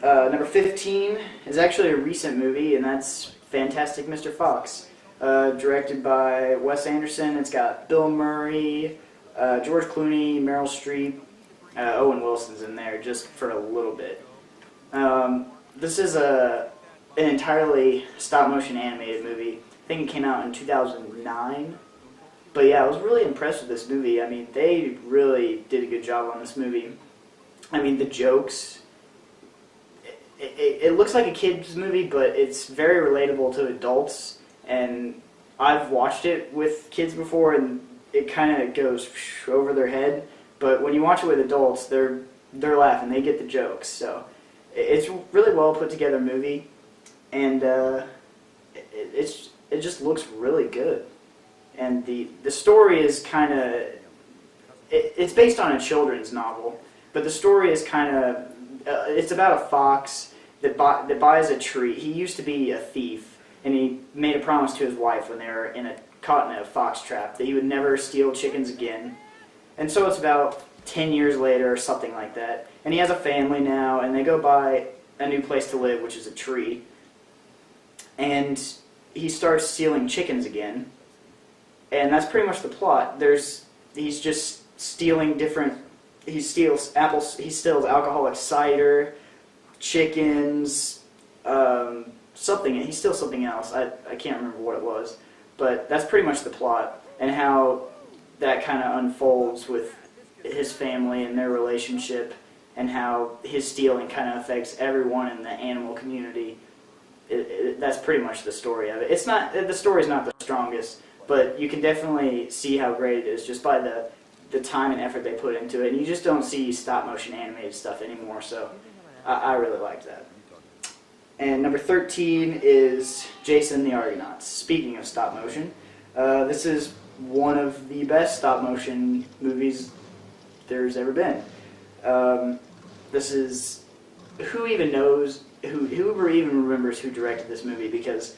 Number 15 is actually a recent movie, and that's Fantastic Mr. Fox. Directed by Wes Anderson. It's got Bill Murray, George Clooney, Meryl Streep, Owen Wilson's in there just for a little bit. This is an entirely stop-motion animated movie. I think it came out in 2009. But yeah, I was really impressed with this movie. I mean, they really did a good job on this movie. I mean, the jokes... It looks like a kid's movie, but it's very relatable to adults. And I've watched it with kids before, and it kind of goes over their head. But when you watch it with adults, they're laughing. They get the jokes. So it's a really well put together movie, and it just looks really good. And the story is kind of it's based on a children's novel, but the story is kind of it's about a fox that buys a tree. He used to be a thief. And he made a promise to his wife when they were caught in a fox trap that he would never steal chickens again. And so it's about 10 years later or something like that. And he has a family now, and they go buy a new place to live, which is a tree. And he starts stealing chickens again. And that's pretty much the plot. He's just stealing different... He steals apples. He steals alcoholic cider, chickens... something. He steals something else. I can't remember what it was. But that's pretty much the plot, and how that kind of unfolds with his family and their relationship, and how his stealing kind of affects everyone in the animal community. That's pretty much the story of it. It's not, the story's not the strongest, but you can definitely see how great it is just by the time and effort they put into it. And you just don't see stop-motion animated stuff anymore, so I really liked that. And number 13 is Jason the Argonauts. Speaking of stop motion, this is one of the best stop motion movies there's ever been. This is, who even knows, whoever even remembers who directed this movie, because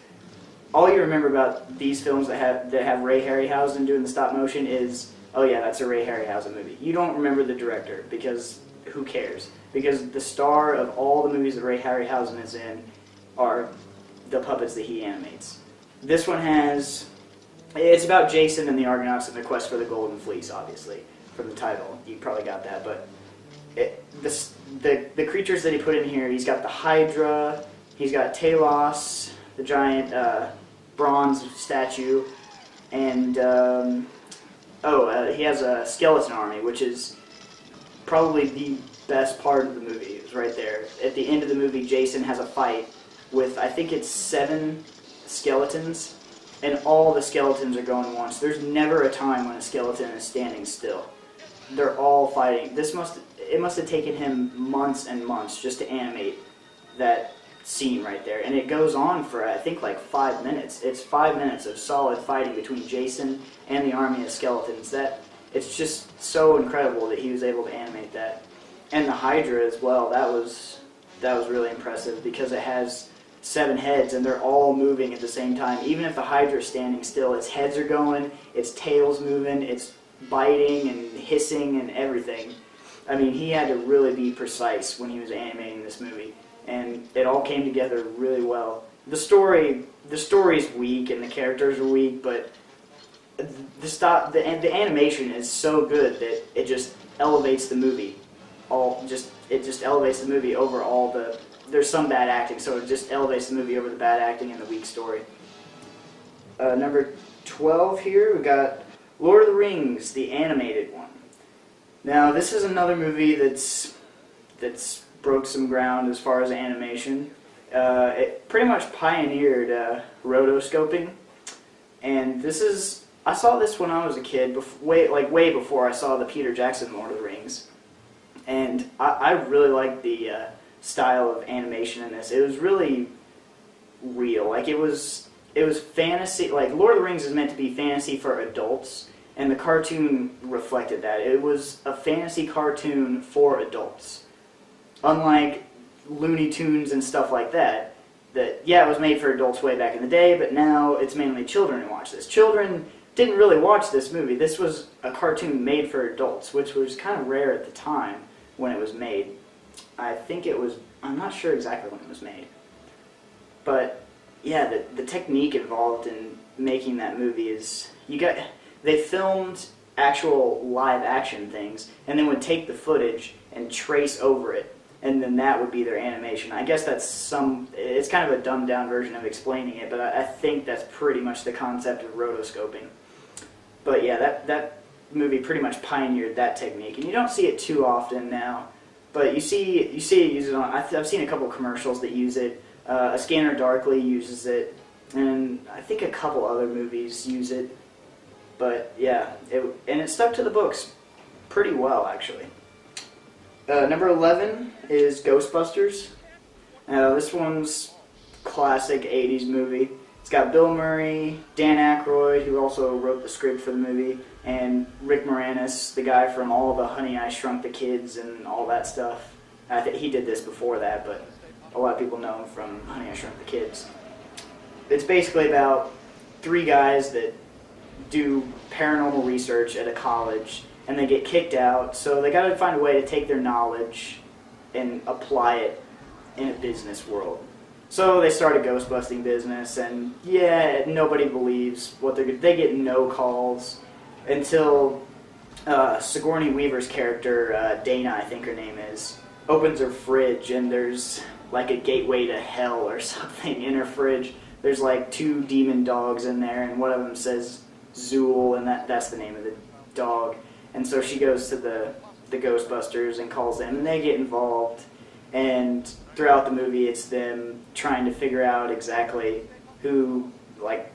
all you remember about these films that have Ray Harryhausen doing the stop motion is, oh yeah, that's a Ray Harryhausen movie. You don't remember the director, because who cares? Because the star of all the movies that Ray Harryhausen is in are the puppets that he animates. This one it's about Jason and the Argonauts and the quest for the Golden Fleece, obviously, from the title. You probably got that, but the creatures that he put in here, he's got the Hydra, he's got Talos, the giant bronze statue, and he has a skeleton army, which is probably the best part of the movie. Is right there. At the end of the movie, Jason has a fight with, I think it's 7 skeletons, and all the skeletons are going once. There's never a time when a skeleton is standing still. They're all fighting. It must have taken him months and months just to animate that scene right there. And it goes on for, I think, like 5 minutes. It's 5 minutes of solid fighting between Jason and the army of skeletons. It's just so incredible that he was able to animate that. And the Hydra as well, that was really impressive, because it has 7 heads and they're all moving at the same time. Even if the Hydra is standing still, its heads are going, its tail's moving, it's biting and hissing and everything. I mean, he had to really be precise when he was animating this movie, and it all came together really well. The story's weak and the characters are weak, but the animation is so good that it just elevates the movie. It just elevates the movie over all the... There's some bad acting, so it just elevates the movie over the bad acting and the weak story. Number 12 here, we got Lord of the Rings, the animated one. Now, this is another movie that's broke some ground as far as animation. It pretty much pioneered rotoscoping, and I saw this when I was a kid, way before I saw the Peter Jackson Lord of the Rings, and I really liked the style of animation in this. It was really real. Like, it was fantasy. Like, Lord of the Rings is meant to be fantasy for adults, and the cartoon reflected that. It was a fantasy cartoon for adults. Unlike Looney Tunes and stuff like that, yeah, it was made for adults way back in the day, but now it's mainly children who watch this. Children didn't really watch this movie. This was a cartoon made for adults, which was kind of rare at the time when it was made. I think it was I'm not sure exactly when it was made. But yeah, the technique involved in making that movie is, they filmed actual live action things and then would take the footage and trace over it, and then that would be their animation. I guess it's kind of a dumbed down version of explaining it, but I think that's pretty much the concept of rotoscoping. But yeah, that movie pretty much pioneered that technique, and you don't see it too often now, but you see it used on. I've seen a couple commercials that use it. A Scanner Darkly uses it, and I think a couple other movies use it. But yeah, it stuck to the books pretty well, actually. Number 11 is Ghostbusters. This one's classic 80s movie. It's got Bill Murray, Dan Aykroyd, who also wrote the script for the movie, and Rick Moranis, the guy from all the Honey, I Shrunk the Kids and all that stuff. I think he did this before that, but a lot of people know him from Honey, I Shrunk the Kids. It's basically about three guys that do paranormal research at a college, and they get kicked out, so they got to find a way to take their knowledge and apply it in a business world. So they start a ghostbusting business, and yeah, nobody believes what they're. They get no calls until Sigourney Weaver's character, Dana, I think her name is, opens her fridge, and there's like a gateway to hell or something in her fridge. There's like 2 demon dogs in there, and one of them says Zool, and that's the name of the dog. And so she goes to the Ghostbusters and calls them, and they get involved. And throughout the movie, it's them trying to figure out exactly who, like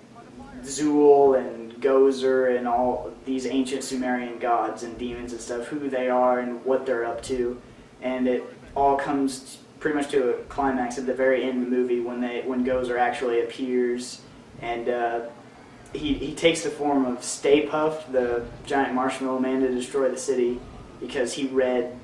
Zool and Gozer and all these ancient Sumerian gods and demons and stuff, who they are and what they're up to. And it all comes pretty much to a climax at the very end of the movie when Gozer actually appears, and he takes the form of Stay Puft, the giant marshmallow man, to destroy the city, because he read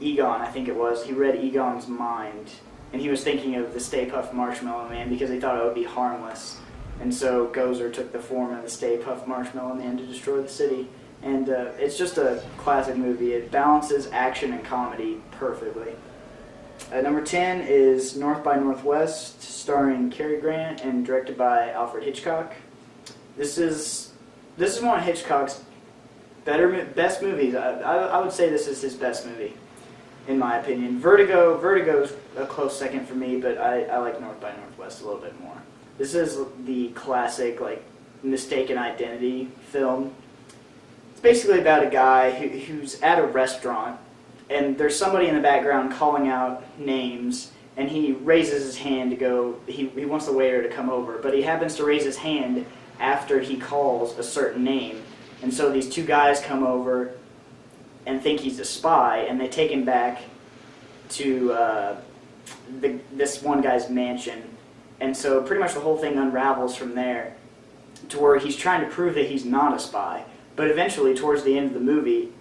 Egon, I think it was. He read Egon's mind, and he was thinking of the Stay Puft Marshmallow Man because he thought it would be harmless. And so Gozer took the form of the Stay Puft Marshmallow Man to destroy the city. And it's just a classic movie. It balances action and comedy perfectly. Number 10 is North by Northwest, starring Cary Grant and directed by Alfred Hitchcock. This is one of Hitchcock's best movies. I would say this is his best movie, in my opinion. Vertigo's a close second for me, but I like North by Northwest a little bit more. This is the classic, like, mistaken identity film. It's basically about a guy who's at a restaurant, and there's somebody in the background calling out names, and he raises his hand to go, he wants the waiter to come over, but he happens to raise his hand after he calls a certain name. And so these 2 guys come over and think he's a spy, and they take him back to this one guy's mansion. And so pretty much the whole thing unravels from there to where he's trying to prove that he's not a spy. But eventually, towards the end of the movie,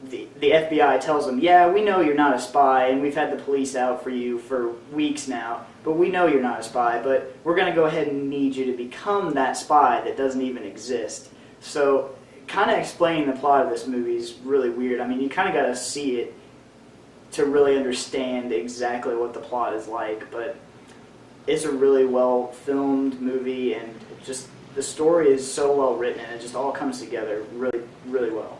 the FBI tells him, yeah, we know you're not a spy, and we've had the police out for you for weeks now, but we know you're not a spy, but we're going to go ahead and need you to become that spy that doesn't even exist. So kind of explaining the plot of this movie is really weird. I mean, you kind of got to see it to really understand exactly what the plot is like, but it's a really well filmed movie, and just the story is so well written, and it just all comes together really, really well.